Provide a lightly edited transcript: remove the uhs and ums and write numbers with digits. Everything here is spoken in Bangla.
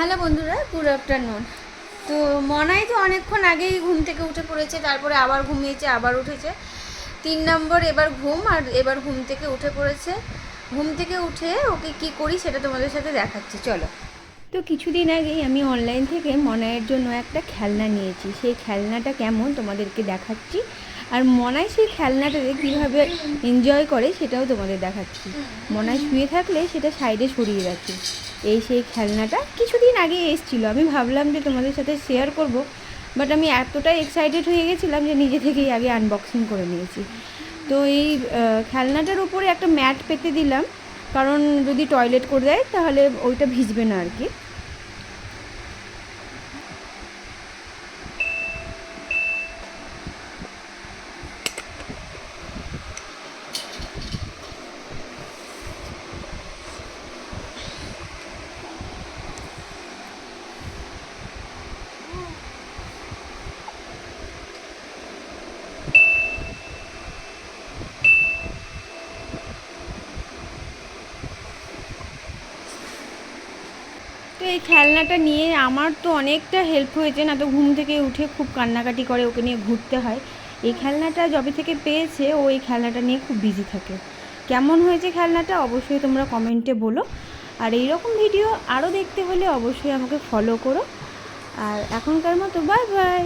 হ্যালো বন্ধুরা, গুড আফটারনুন। তো মনাই তো অনেকক্ষণ আগেই ঘুম থেকে উঠে পড়েছে, তারপরে আবার ঘুমিয়েছে, আবার উঠেছে। 3 নম্বর এবার ঘুম, আর এবার ঘুম থেকে উঠে পড়েছে। ঘুম থেকে উঠে ওকে কি করি সেটা তোমাদের সাথে দেখাচ্ছি, চলো। তো কিছুদিন আগেই আমি অনলাইন থেকে মনাইয়ের জন্য একটা খেলনা নিয়েছি। সেই খেলনাটা কেমন তোমাদেরকে দেখাচ্ছি, আর মনাই সেই খেলনাটাতে কীভাবে এনজয় করে সেটাও তোমাদের দেখাচ্ছি। মনাই শুয়ে থাকলে সেটা সাইডে সরিয়ে রাখি। এই সেই খেলনাটা কিছুদিন আগে এসেছিলো, আমি ভাবলাম যে তোমাদের সাথে শেয়ার করব, বাট আমি এতটাই এক্সাইটেড হয়ে গেছিলাম যে নিজে থেকেই আগে আনবক্সিং করে নিয়েছি। তো এই খেলনাটার উপরে একটা ম্যাট পেতে দিলাম, কারণ যদি টয়লেট করে দেয় তাহলে ওইটা ভিজবে না আর কি। তো এই খেলনাটা নিয়ে আমার তো অনেকটা হেল্প হয়েছে, না তো ঘুম থেকে উঠে খুব কান্নাকাটি করে, ওকে নিয়ে ঘুরতে হয়। এই খেলনাটা যবে থেকে পেয়েছে ও এই খেলনাটা নিয়ে খুব বিজি থাকে। কেমন হয়েছে খেলনাটা অবশ্যই তোমরা কমেন্টে বলো। আর এই রকম ভিডিও আরও দেখতে হলে অবশ্যই আমাকে ফলো করো। আর এখনকার মতো বাই বাই।